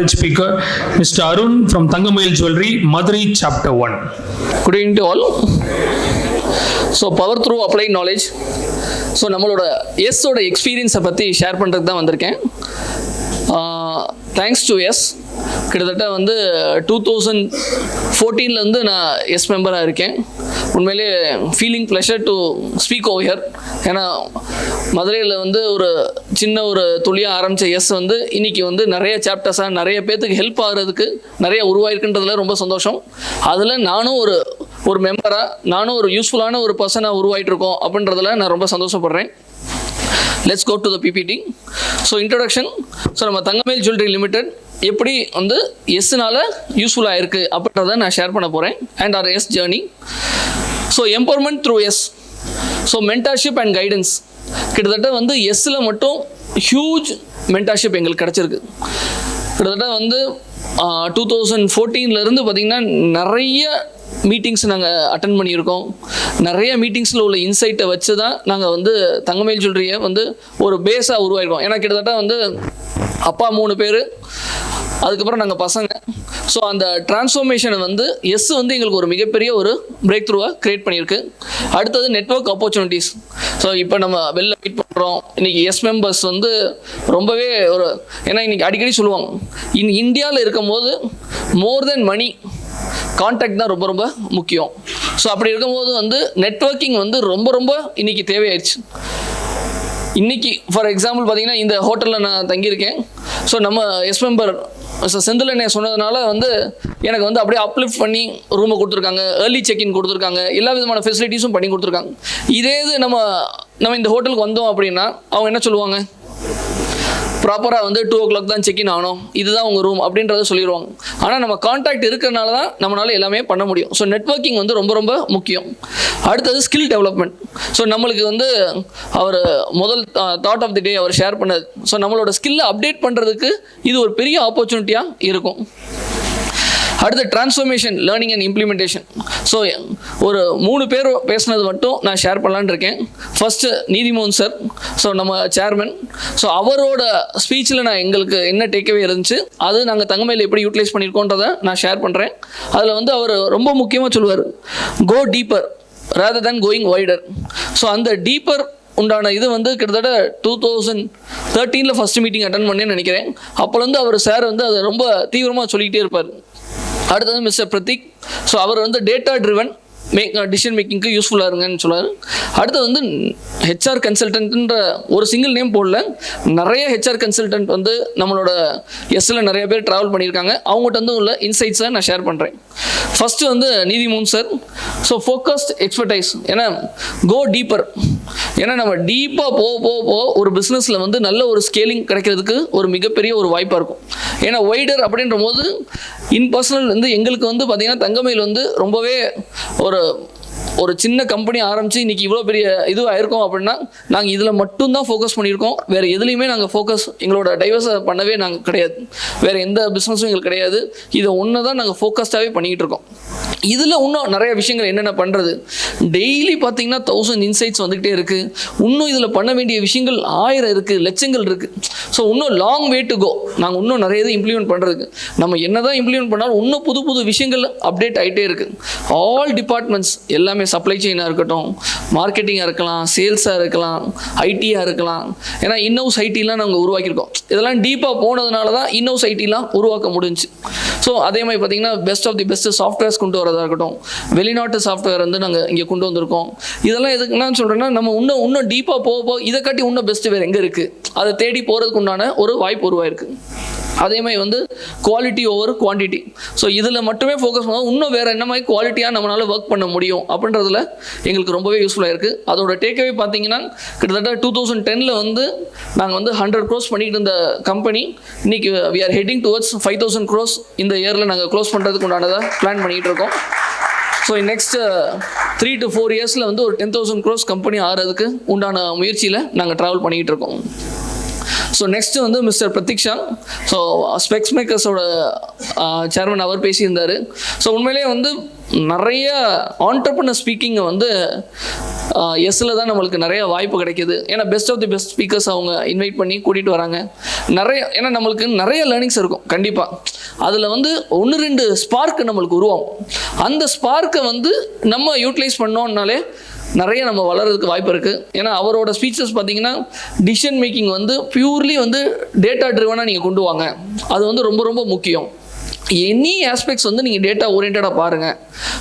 Speaker, Mr. Arun from Thangamayil Jewelry, Madurai, Chapter 1. Good evening to all. So, power through applied knowledge. So நம்மளோட எஸ்ஸோட எக்ஸ்பீரியன்ஸை பற்றி share பண்ணுறதுக்கு தான் வந்திருக்கேன். Thanks to S, கிட்டத்தட்ட வந்து 2014 நான் எஸ் மெம்பராக இருக்கேன். உண்மையிலே feeling pleasure to speak over here. ஏன்னா மதுரையில் வந்து ஒரு சின்ன ஒரு துளியாக ஆரம்பித்த எஸ் வந்து இன்றைக்கி வந்து நிறைய சாப்டர்ஸாக நிறைய பேர்த்துக்கு ஹெல்ப் ஆகிறதுக்கு நிறைய உருவாயிருக்குன்றதுல ரொம்ப சந்தோஷம். அதில் நானும் ஒரு மெம்பராக, நானும் ஒரு யூஸ்ஃபுல்லான ஒரு பர்சனாக உருவாயிட்ருக்கோம் அப்படின்றதுல நான் ரொம்ப சந்தோஷப்படுறேன். Let's go to the PPT. So introduction. So நம்ம தங்கமயில் ஜுவல்லரி லிமிடெட் எப்படி வந்து எஸ்னால யூஸ்ஃபுல்லாக இருக்குது அப்படின்றத நான் ஷேர் பண்ண போகிறேன். And our S journey. So empowerment through S. So mentorship and guidance கிட்டத்தட்ட வந்து எஸ்ஸில் மட்டும் ஹியூஜ் மென்டார்ஷிப் எங்களுக்கு கிடச்சிருக்கு. கிட்டத்தட்ட வந்து 2014 பார்த்திங்கன்னா நிறைய மீட்டிங்ஸ் நாங்கள் அட்டன் பண்ணியிருக்கோம். நிறைய மீட்டிங்ஸில் உள்ள இன்சைட்டை வச்சு தான் நாங்கள் வந்து தங்கமயில் ஜுவல்லரியை வந்து ஒரு பேஸாக உருவாயிருக்கோம். ஏன்னா கிட்டத்தட்ட வந்து அப்பா 3 பேர், அதுக்கப்புறம் நாங்கள் பசங்க. ஸோ அந்த டிரான்ஸ்ஃபார்மேஷனை வந்து எஸ் வந்து எங்களுக்கு ஒரு மிகப்பெரிய ஒரு பிரேக் த்ரூவாக க்ரியேட் பண்ணியிருக்கு. அடுத்தது நெட்வொர்க் ஆப்பர்ச்சுனிட்டிஸ். ஸோ இப்போ நம்ம வெளில மீட் பண்ணுறோம். இன்றைக்கி எஸ் மெம்பர்ஸ் வந்து ரொம்பவே ஏன்னா இன்றைக்கி அடிக்கடி சொல்லுவாங்க, இந்தியாவில் இருக்கும்போது மோர் தென் மணி கான்டாக்ட் தான் ரொம்ப ரொம்ப முக்கியம். ஸோ அப்படி இருக்கும்போது வந்து நெட்வொர்க்கிங் வந்து ரொம்ப இன்றைக்கி தேவையாயிடுச்சு. இன்றைக்கி ஃபார் எக்ஸாம்பிள் பார்த்தீங்கன்னா இந்த ஹோட்டலில் நான் தங்கியிருக்கேன். ஸோ நம்ம எஸ் மெம்பர் செந்திலனே சொன்னதுனால வந்து எனக்கு வந்து அப்படியே அப்லிஃப்ட் பண்ணி ரூமை கொடுத்துருக்காங்க, ஏர்லி செக்இன் கொடுத்துருக்காங்க, எல்லா விதமான ஃபெசிலிட்டிஸும் பண்ணி கொடுத்துருக்காங்க. இதே இது நம்ம இந்த ஹோட்டலுக்கு வந்தோம் அப்படின்னா அவங்க என்ன சொல்லுவாங்க, ப்ராப்பராக வந்து 2 o'clock தான் செக்இன் ஆகணும், இதுதான் உங்கள் ரூம் அப்படின்றத சொல்லிடுவாங்க. ஆனால் நம்ம கான்டாக்ட் இருக்கிறனால தான் நம்மளால் எல்லாமே பண்ண முடியும். ஸோ நெட்வொர்க்கிங் வந்து ரொம்ப முக்கியம். அடுத்தது ஸ்கில் டெவலப்மெண்ட். ஸோ நம்மளுக்கு வந்து அவர் முதல் தாட் ஆஃப் தி டே அவர் ஷேர் பண்ணது. ஸோ நம்மளோட ஸ்கில்லை அப்டேட் பண்ணுறதுக்கு இது ஒரு பெரிய ஆப்பர்ச்சுனிட்டியாக இருக்கும். அடுத்து transformation, learning and implementation. So ஒரு 3 பேர் பேசுனது மட்டும் நான் ஷேர் பண்ணலான்னு இருக்கேன். ஃபஸ்ட்டு நீதிமோகன் சார், ஸோ நம்ம சேர்மன். ஸோ அவரோட ஸ்பீச்சில் எங்களுக்கு என்ன டேக்அவே இருந்துச்சு, அது நாங்கள் தங்கமயில் எப்படி யூட்டிலைஸ் பண்ணியிருக்கோன்றதை நான் ஷேர் பண்ணுறேன். அதில் வந்து அவர் ரொம்ப முக்கியமாக சொல்லுவார், go deeper rather than going wider. So அந்த டீப்பர் உண்டான இது வந்து கிட்டத்தட்ட 2013 ஃபஸ்ட்டு மீட்டிங் அட்டன் பண்ணேன்னு நினைக்கிறேன். அப்போலேருந்து அவர் சார் வந்து அதை ரொம்ப தீவிரமாக சொல்லிக்கிட்டே இருப்பார். அடுத்தது மிஸ்டர் பிரதீக். ஸோ அவர் வந்து டேட்டா ட்ரிவன் டிசிஷன் மேக்கிங்க்கு யூஸ்ஃபுல்லாக இருங்கன்னு சொன்னார். அடுத்தது வந்து ஹெச்ஆர் கன்சல்டன்ட்ன்ற ஒரு சிங்கிள் நேம் போடல, நிறைய ஹெச்ஆர் கன்சல்டன்ட் வந்து நம்மளோட எஸ்ஸில் நிறைய பேர் ட்ராவல் பண்ணியிருக்காங்க. அவங்ககிட்ட வந்து உள்ள இன்சைட்ஸை நான் ஷேர் பண்ணுறேன். ஃபஸ்ட்டு வந்து Neeti Mohan sir. So focused expertise. ஏன்னா கோ டீப்பர். ஏன்னா நம்ம டீப்பாக போக ஒரு பிஸ்னஸில் வந்து நல்ல ஒரு ஸ்கேலிங் கிடைக்கிறதுக்கு ஒரு மிகப்பெரிய ஒரு வாய்ப்பாக இருக்கும். ஏன்னா வைடர் அப்படின்ற போது இன்பர்சனல் வந்து எங்களுக்கு வந்து பார்த்திங்கன்னா தங்கமயில் வந்து ரொம்பவே ஒரு சின்ன கம்பெனி ஆரம்பித்து இன்றைக்கி இவ்வளோ பெரிய இதுவாக இருக்கோம் அப்படின்னா நாங்கள் இதில் மட்டும்தான் ஃபோக்கஸ் பண்ணியிருக்கோம். வேறு எதுலேயுமே நாங்கள் எங்களோட டைவர்ஸை பண்ணவே நாங்கள் கிடையாது. வேறு எந்த பிஸ்னஸும் எங்களுக்கு கிடையாது. இதை ஒன்று தான் நாங்கள் ஃபோக்கஸ்டாகவே பண்ணிக்கிட்டு இருக்கோம். இதில் இன்னும் நிறைய விஷயங்கள் என்னென்ன பண்ணுறது, டெய்லி பார்த்திங்கன்னா 1000 இன்சைட்ஸ் வந்துக்கிட்டே இருக்குது. இன்னும் இதில் பண்ண வேண்டிய விஷயங்கள் 1000 இருக்குது, லட்சங்கள் இருக்குது. ஸோ இன்னும் லாங் வே டு கோ. நாங்கள் இன்னும் நிறைய இது இம்ப்ளிமெண்ட் பண்ணுறதுக்கு நம்ம என்ன தான் இம்ப்ளிமெண்ட் பண்ணாலும் இன்னும் புது விஷயங்கள் அப்டேட் ஆகிட்டே இருக்குது. ஆல் டிபார்ட்மெண்ட்ஸ் எல்லாமே, சப்ளை செயினாக இருக்கட்டும், மார்க்கெட்டிங்காக இருக்கலாம், சேல்ஸாக இருக்கலாம், ஐடியாக இருக்கலாம். ஏன்னா இன்னவுஸ் ஐடிலாம் நாங்கள் உருவாக்கியிருக்கோம். இதெல்லாம் டீப்பாக போனதுனால தான் இன்னவுஸ் ஐடிலாம் உருவாக்க முடிஞ்சு. ஸோ அதே மாதிரி பார்த்திங்கன்னா best of the best softwares கொண்டு வரதாக இருக்கட்டும், வெளிநாட்டு சாஃப்ட்வேர் வந்து நாங்கள் இங்கே கொண்டு வந்திருக்கோம். இதெல்லாம் எதுக்குன்னா சொல்கிறேன்னா நம்ம இன்னும் டீப்பாக போக இதை காட்டி இன்னும் பெஸ்ட்டு வேறு எங்கே இருக்குது, அதை தேடி போகிறதுக்கு உண்டான ஒரு வாய்ப்பு உருவாயிருக்கு. அதே மாதிரி வந்து குவாலிட்டி ஓவர் குவான்டிட்டி. ஸோ இதில் மட்டுமே ஃபோக்கஸ் பண்ணால் இன்னும் வேறு என்ன மாதிரி குவாலிட்டியாக நம்மளால் ஒர்க் பண்ண முடியும் அப்படின்றதுல எங்களுக்கு ரொம்பவே யூஸ்ஃபுல்லாக இருக்குது. அதோட டேக்அவே பார்த்தீங்கன்னா கிட்டத்தட்ட 2010 வந்து நாங்கள் வந்து 100 crores பண்ணிட்டு இருந்த கம்பெனி இன்றைக்கி we are heading towards 5000 crores இந்த இயரில் நாங்கள் க்ளோஸ் பண்ணுறதுக்கு உண்டானதாக பிளான் பண்ணிகிட்டு இருக்கோம். ஸோ நெக்ஸ்ட் 3 to 4 இயர்ஸில் வந்து ஒரு 10,000 crores கம்பெனி ஆகிறதுக்கு உண்டான முயற்சியில் நாங்கள் ட்ராவல் பண்ணிகிட்டு இருக்கோம். ஸோ நெக்ஸ்ட்டு வந்து மிஸ்டர் பிரதீக்ஷா. ஸோ ஸ்பெக்ஸ் மேக்கர்ஸோட சேர்மன் அவர் பேசியிருந்தார். ஸோ உண்மையிலேயே வந்து நிறைய ஆண்டர்ப்ரனர் ஸ்பீக்கிங்கை வந்து எஸ்ஸில் தான் நம்மளுக்கு நிறைய வாய்ப்பு கிடைக்கிது. ஏன்னா best of the best speakers அவங்க இன்வைட் பண்ணி கூட்டிகிட்டு வராங்க. ஏன்னா நம்மளுக்கு நிறைய லேர்னிங்ஸ் இருக்கும் கண்டிப்பாக. அதில் வந்து 1-2 ஸ்பார்க் நம்மளுக்கு உருவாகும். அந்த ஸ்பார்க்கை வந்து நம்ம யூட்டிலைஸ் பண்ணோம்னாலே நிறைய நம்ம வளர்கிறதுக்கு வாய்ப்பு இருக்குது. ஏன்னா அவரோட ஸ்பீச்சஸ் பார்த்தீங்கன்னா டிசிஷன் மேக்கிங் வந்து பியூர்லி வந்து டேட்டா ட்ரிவனாக நீங்கள் கொண்டு வாங்க, அது வந்து ரொம்ப ரொம்ப முக்கியம். எனி ஆஸ்பெக்ட்ஸ் வந்து நீங்கள் டேட்டா ஓரியன்டாக பாருங்கள்.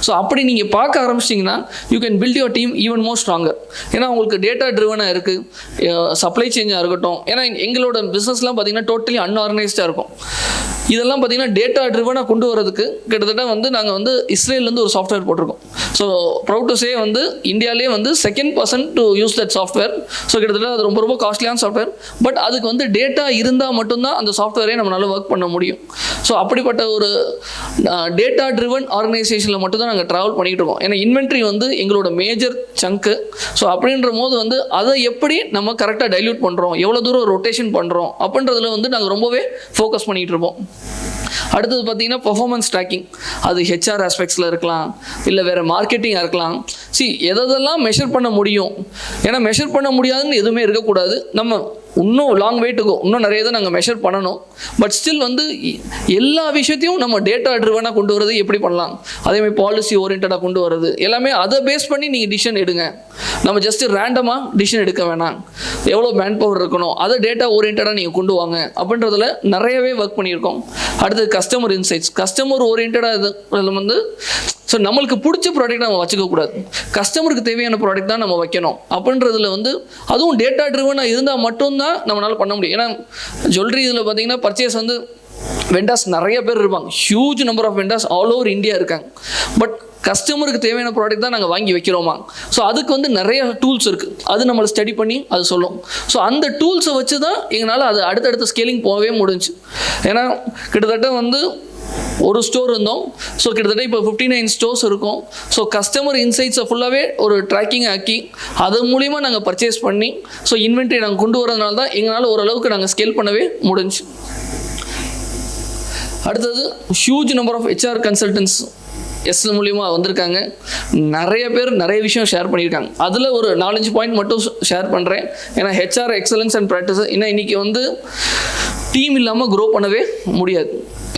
ஸோ அப்படி நீங்கள் பார்க்க ஆரம்பிச்சிட்டிங்கன்னா you can build your team even more stronger. ஏன்னா உங்களுக்கு டேட்டா ட்ரிவனாக இருக்குது, சப்ளை செயினாக இருக்கட்டும். ஏன்னா எங்களோட பிஸ்னஸ்லாம் பார்த்தீங்கன்னா டோட்டலி அன்ஆர்கனைஸ்டாக இருக்கும். இதெல்லாம் பார்த்தீங்கன்னா டேட்டா ட்ரிவனாக கொண்டு வரதுக்கு கிட்டத்தட்ட வந்து நாங்கள் வந்து இஸ்ரேல்லேருந்து ஒரு சாஃப்ட்வேர் போட்டிருக்கோம். ஸோ ப்ரௌட் டு சே வந்து இந்தியாவிலே வந்து 2nd person to use that software. So கிட்டத்தட்ட அது ரொம்ப ரொம்ப காஸ்ட்லியான சாஃப்ட்வேர். பட் அதுக்கு வந்து டேட்டா இருந்தால் மட்டும்தான் அந்த சாஃப்ட்வேரே நம்மளால் ஒர்க் பண்ண முடியும். ஸோ அப்படிப்பட்ட ஒரு டேட்டா ட்ரிவன் ஆர்கனைசேஷனில் மட்டும்தான் நாங்கள் ட்ராவல் பண்ணிகிட்டு இருக்கோம். ஏன்னா இன்வென்ட்ரி வந்து எங்களோட மேஜர் சங்க்கு. ஸோ அப்படின்ற போது வந்து அதை எப்படி நம்ம கரெக்டாக டைல்யூட் பண்ணுறோம், எவ்வளோ தூரம் ரொட்டேஷன் பண்ணுறோம் அப்படின்றதுல வந்து நாங்கள் ரொம்பவே ஃபோக்கஸ் பண்ணிகிட்டு இருப்போம். அடுத்தது பார்த்தீங்கன்னா பெர்ஃபார்மன்ஸ் ட்ராக்கிங். அது ஹெச்ஆர் ஆஸ்பெக்ட்ஸில் இருக்கலாம், இல்லை வேறு மார்க்கெட்டிங்காக இருக்கலாம். எதெல்லாம் மெஷர் பண்ண முடியும், ஏன்னா மெஷர் பண்ண முடியாதுன்னு எதுவுமே இருக்கக்கூடாது. நம்ம இன்னும் லாங் வே டு கோ, இன்னும் நிறைய இதை நாங்கள் மெஷர் பண்ணணும். பட் ஸ்டில் வந்து எல்லா விஷயத்தையும் நம்ம டேட்டா ட்ரிவனாக கொண்டு வரது எப்படி பண்ணலாம், அதேமாதிரி பாலிசி ஓரியன்டாக கொண்டு வரது எல்லாமே அதை பேஸ் பண்ணி நீங்கள் டிசிஷன் எடுங்க. நம்ம ஜஸ்ட்டு ரேண்டமாக டிசிஷன் எடுக்க வேணாம். எவ்வளோ மேன் பவர் இருக்கணும் அதை டேட்டா ஓரியன்டாக நீங்கள் கொண்டு வாங்க அப்படின்றதுல நிறையவே ஒர்க் பண்ணியிருக்கோம். அடுத்தது கஸ்டமர் இன்சைட்ஸ். கஸ்டமர் ஓரியன்டாக இது வந்து ஸோ நம்மளுக்கு பிடிச்ச ப்ராடக்ட் நம்ம வச்சுக்கக்கூடாது, கஸ்டமருக்கு தேவையான ப்ராடக்ட் தான் நம்ம வைக்கணும் அப்படின்றதுல வந்து அதுவும் டேட்டா ட்ரிவனாக இருந்தால் மட்டும்தான் நம்மளால் பண்ண முடியும். ஏன்னா ஜுவல்லரி இதில் பார்த்தீங்கன்னா பர்ச்சேஸ் வந்து வெண்டாஸ் நிறைய பேர் இருப்பாங்க, huge number of vendors all over India இருக்காங்க. பட் கஸ்டமருக்கு தேவையான ப்ராடக்ட் தான் நாங்கள் வாங்கி வைக்கிறோமா. ஸோ அதுக்கு வந்து நிறைய டூல்ஸ் இருக்குது, அது நம்மளை ஸ்டடி பண்ணி அது சொல்லும். ஸோ அந்த டூல்ஸை வச்சு தான் எங்களால் அது அடுத்தடுத்த ஸ்கேலிங் போகவே முடிஞ்சு. ஏன்னா கிட்டத்தட்ட வந்து ஒரு ஸ்டோர் இருந்தோம். ஸோ கிட்டத்தட்ட இப்போ 59 ஸ்டோர்ஸ் இருக்கும். ஸோ கஸ்டமர் இன்சைட்ஸை ஃபுல்லாகவே ஒரு ட்ராக்கிங் ஆக்கி அது மூலிமா நாங்கள் பர்ச்சேஸ் பண்ணி ஸோ இன்வென்ட்ரி நாங்கள் கொண்டு வரதுனால தான் எங்களால் ஓரளவுக்கு நாங்கள் ஸ்கேல் பண்ணவே முடிஞ்சு. அடுத்தது huge number of HR consultants மூலியமாக வந்திருக்காங்க. நிறைய பேர் நிறைய விஷயம் ஷேர் பண்ணியிருக்காங்க. அதில் ஒரு 4-5 பாயிண்ட் மட்டும் ஷேர் பண்ணுறேன். ஏன்னா ஹெச்ஆர் எக்ஸலன்ஸ் அண்ட் ப்ராக்டிஸ், ஏன்னா இன்றைக்கி வந்து டீம் இல்லாமல் க்ரோ பண்ணவே முடியாது.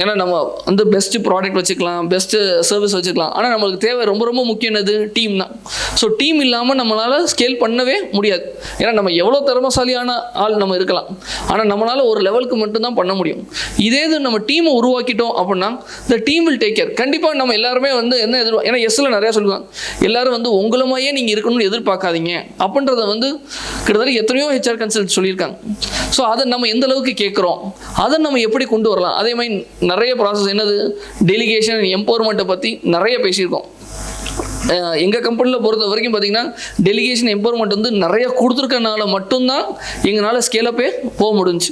ஏன்னா நம்ம வந்து பெஸ்ட்டு ப்ராடக்ட் வச்சுக்கலாம், பெஸ்ட்டு சர்வீஸ் வச்சுக்கலாம், ஆனால் நம்மளுக்கு தேவை ரொம்ப ரொம்ப முக்கியமானது டீம் தான். ஸோ டீம் இல்லாமல் நம்மளால் ஸ்கேல் பண்ணவே முடியாது. ஏன்னா நம்ம எவ்வளோ திறமைசாலியான ஆள் நம்ம இருக்கலாம், ஆனால் நம்மளால் ஒரு லெவலுக்கு மட்டும்தான் பண்ண முடியும். இதே இது நம்ம டீமை உருவாக்கிட்டோம் அப்படின்னா இந்த டீம் வில் டேக் கேர். கண்டிப்பாக நம்ம எல்லாருமே வந்து என்ன ஏன்னா எஸ்ஸில் நிறையா சொல்லுவாங்க, எல்லோரும் வந்து உங்களை மாதிரியே நீங்கள் இருக்கணும்னு எதிர்பார்க்காதீங்க அப்படின்றத வந்து கிட்டத்தட்ட எத்தனையோ ஹெச்ஆர் கன்சல்ட் சொல்லியிருக்காங்க. ஸோ அதை நம்ம எந்த அளவுக்கு கேட்குறோம், அதை நம்ம எப்படி கொண்டு வரலாம். அதே மாதிரி நிறைய ப்ராசஸ் என்னது டெலிகேஷன் எம்பவர்மெண்ட்டை பற்றி நிறைய பேசியிருக்கோம். எங்கள் கம்பெனியில் பொறுத்த வரைக்கும் பார்த்தீங்கன்னா டெலிகேஷன் எம்பவர்மெண்ட் வந்து நிறைய கொடுத்துருக்கனால மட்டும்தான் எங்களால் ஸ்கேலப்பே போக முடிஞ்சு.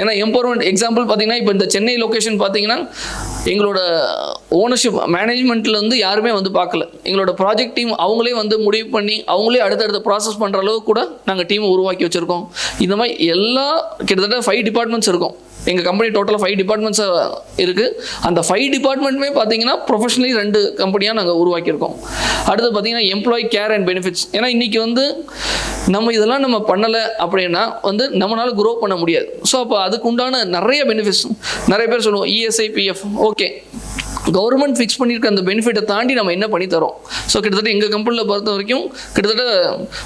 ஏன்னா எம்பவர்மெண்ட் எக்ஸாம்பிள் பார்த்தீங்கன்னா இப்போ இந்த சென்னை லொக்கேஷன் பார்த்தீங்கன்னா எங்களோட ஓனர்ஷிப் மேனேஜ்மெண்ட்டில் வந்து யாருமே வந்து பார்க்கல. எங்களோட ப்ராஜெக்ட் டீம் அவங்களே வந்து முடிவு பண்ணி அவங்களே அடுத்தடுத்த ப்ராசஸ் பண்ணுற அளவுக்கு கூட நாங்கள் டீமை உருவாக்கி வச்சுருக்கோம். இந்த மாதிரி எல்லா கிட்டத்தட்ட 5 டிபார்ட்மெண்ட்ஸ் இருக்கும். எங்கள் கம்பெனி டோட்டலாக 5 டிபார்ட்மெண்ட்ஸ் இருக்குது. அந்த 5 டிபார்ட்மெண்ட்டுமே பார்த்தீங்கன்னா ப்ரொஃபஷனலி 2 கம்பெனியாக நாங்கள் உருவாக்கியிருக்கோம். அடுத்து பார்த்தீங்கன்னா எம்ப்ளாயி கேர் அண்ட் பெனிஃபிட்ஸ். ஏன்னா இன்றைக்கி வந்து நம்ம இதெல்லாம் நம்ம பண்ணலை அப்படின்னா வந்து நம்மளால் க்ரோ பண்ண முடியாது. ஸோ அப்போ அதுக்கு உண்டான நிறைய பெனிஃபிட்ஸ் நிறைய பேர் சொல்லுவோம். ESI, PF okay, government fix பண்ணியிருக்க அந்த பெனிஃபிட்டை தாண்டி நம்ம என்ன பண்ணி தரோம். ஸோ கிட்டத்தட்ட எங்கள் கம்பெனியில் பொறுத்த வரைக்கும் கிட்டத்தட்ட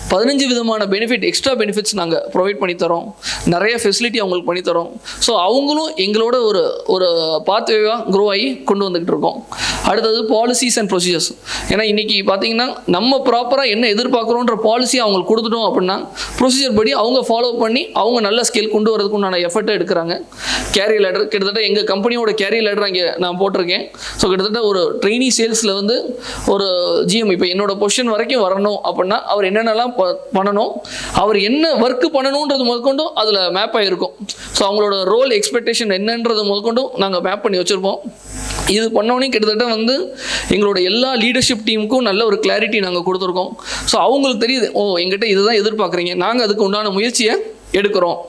15 விதமான பெனிஃபிட், எக்ஸ்ட்ரா பெனிஃபிட்ஸ் நாங்கள் ப்ரொவைட் பண்ணி தரோம். நிறைய ஃபெசிலிட்டி அவங்களுக்கு பண்ணி தரோம். ஸோ அவங்களும் எங்களோட ஒரு பாத்வேவாக க்ரோ ஆகி கொண்டு வந்துக்கிட்டு இருக்கோம். அடுத்தது பாலிசிஸ் அண்ட் ப்ரொசீஜர்ஸ். ஏன்னா இன்றைக்கி பார்த்தீங்கன்னா நம்ம ப்ராப்பராக என்ன எதிர்பார்க்குறோன்ற பாலிசி அவங்களுக்கு கொடுத்துட்டோம் அப்படின்னா ப்ரொசீஜர் படி அவங்க ஃபாலோ பண்ணி அவங்க நல்ல ஸ்கேல் கொண்டு வரதுக்கு உண்டான எஃபர்ட்டை எடுக்கிறாங்க. கேரி லேடர் கிட்டத்தட்ட எங்கள் கம்பெனியோட கேரி லேடர் அங்கே நான் போட்டிருக்கேன். ஸோ கிட்டத்தட்ட ஒரு ட்ரெயினி சேல்ஸில் வந்து ஒரு ஜிஎம் இப்போ என்னோட பொசிஷன் வரைக்கும் வரணும் அப்படின்னா அவர் என்னென்னலாம் பண்ணணும், அவர் என்ன ஒர்க்கு பண்ணணுன்றது முதற்கொண்டும் அதில் மேப் ஆகிருக்கும். ஸோ அவங்களோட ரோல் எக்ஸ்பெக்டேஷன் என்னன்றது முதற்கொண்டும் நாங்கள் மேப் பண்ணி வச்சுருப்போம். இது பண்ணோன்னே கிட்டத்தட்ட வந்து எங்களோட எல்லா லீடர்ஷிப் டீமுக்கும் நல்ல ஒரு கிளாரிட்டி நாங்கள் கொடுத்துருக்கோம். ஸோ அவங்களுக்கு தெரியுது, ஓ எங்கிட்ட இதுதான் எதிர்பார்க்குறீங்க, நாங்கள் அதுக்கு உண்டான முயற்சியை எடுக்கிறோம்.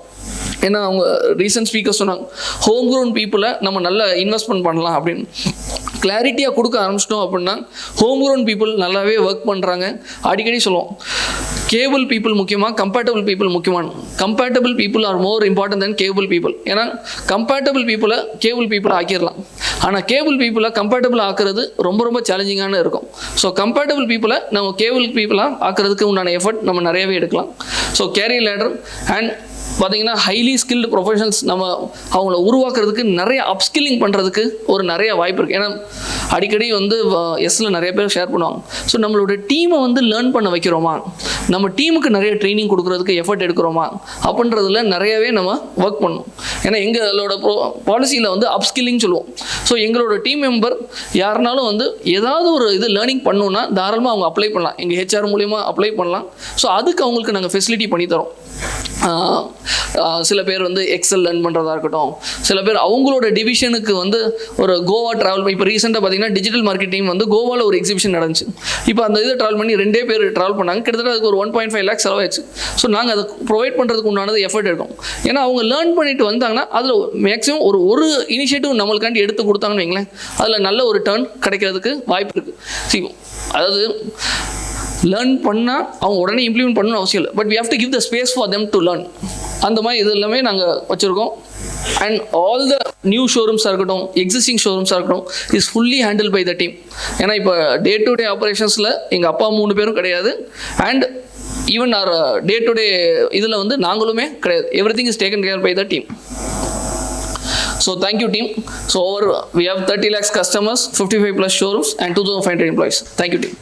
ஏன்னா அவங்க ரீசன்ட் ஸ்பீக்கர் சொன்னாங்க, ஹோம் க்ரோன் பீப்புளை நம்ம நல்ல இன்வெஸ்ட்மெண்ட் பண்ணலாம் அப்படின்னு. கிளாரிட்டியாக கொடுக்க ஆரம்பிச்சிட்டோம் அப்படின்னா ஹோம் க்ரோன் பீப்புள் நல்லாவே ஒர்க் பண்ணுறாங்க. அடிக்கடி சொல்லுவோம், கேபிள் பீப்புள் முக்கியமாக கம்பேட்டபிள் பீப்புள் முக்கியமான. Compatible people are more important then cable people. ஏன்னா கம்பேட்டபிள் பீப்புளை கேபிள் பீப்புளை ஆக்கிடலாம், ஆனால் கேபிள் பீப்புளை கம்பேட்டபிள் ஆக்குறது ரொம்ப ரொம்ப சேலஞ்சிங்கான இருக்கும். ஸோ கம்பேட்டபிள் பீப்புளை நம்ம கேபிள் பீப்புளாக ஆக்குறதுக்கு உண்டான எஃபர்ட் நம்ம நிறையவே எடுக்கலாம். ஸோ கேரியர் லேடர் அண்ட் பார்த்தீங்கன்னா ஹைலி ஸ்கில்டு ப்ரொஃபஷனல்ஸ் நம்ம அவங்கள உருவாக்குறதுக்கு நிறைய அப்ஸ்கில்லிங் பண்ணுறதுக்கு ஒரு நிறைய வாய்ப்பு இருக்குது. ஏன்னா அடிக்கடி வந்து எஸ்ஸில் நிறைய பேர் ஷேர் பண்ணுவாங்க. ஸோ நம்மளோட டீமை வந்து லேர்ன் பண்ண வைக்கிறோமா, நம்ம டீமுக்கு நிறைய ட்ரைனிங் கொடுக்குறதுக்கு எஃபர்ட் எடுக்கிறோமா அப்படின்றதுல நிறையவே நம்ம ஒர்க் பண்ணணும். ஏன்னா எங்களோட பாலிசியில் வந்து அப்ஸ்கில்லிங் சொல்லுவோம். ஸோ எங்களோட டீம் மெம்பர் யாருனாலும் வந்து ஏதாவது ஒரு இது லேர்னிங் பண்ணணுன்னா தாராளமாக அவங்க அப்ளை பண்ணலாம், எங்கள் ஹெச்ஆர் மூலிமா அப்ளை பண்ணலாம். ஸோ அதுக்கு அவங்களுக்கு நாங்கள் ஃபெசிலிட்டி பண்ணித்தரோம். சில பேர் வந்து எக்ஸல் லேர்ன் பண்ணுறதா இருக்கட்டும், சில பேர் அவங்களோட டிவிஷனுக்கு வந்து ஒரு கோவா ட்ராவல். இப்போ ரீசெண்டாக பார்த்தீங்கன்னா டிஜிட்டல் மார்க்கெட்டிங் வந்து கோவாவில் ஒரு எக்ஸிபிஷன் நடந்துச்சு. இப்போ அந்த இதை ட்ராவல் பண்ணி 2 பேர் ட்ராவல் பண்ணாங்க, கிட்டத்தட்ட அதுக்கு ஒரு 1.5 lakhs செலவாயிடுச்சு. ஸோ நாங்கள் அதை ப்ரொவைட் பண்ணுறதுக்கு உண்டானது எஃபர்ட் எடுக்கும். ஏன்னா அவங்க லேர்ன் பண்ணிட்டு வந்தாங்கன்னா அதில் மேக்ஸிமம் ஒரு இனிஷியேட்டிவ் நம்மளுக்காண்டி எடுத்து கொடுத்தாங்கன்னு வைங்களேன், அதில் நல்ல ஒரு டர்ன் கிடைக்கிறதுக்கு வாய்ப்பு இருக்குது. அதாவது லேர்ன் பண்ணால் அவங்க உடனே இம்ப்ளிமெண்ட் பண்ணணும்னு அவசியம் இல்லை, but we have to give the space for them to learn. அந்த மாதிரி இது எல்லாமே நாங்கள் வச்சுருக்கோம். அண்ட் ஆல் த நியூ ஷோரூம்ஸாக இருக்கட்டும், எக்ஸிஸ்டிங் ஷோரூம்ஸாக இருக்கட்டும், is fully handle by the team. ஏன்னா இப்போ டே டு டே ஆப்ரேஷன்ஸில் எங்கள் அப்பா 3 பேரும் கிடையாது, and even our day to day இதில் வந்து நாங்களுமே கிடையாது. Everything is taken care by the team. So thank you team. So we have 30 lakhs customers, 55+ showrooms and 2,500 employees. Thank you team.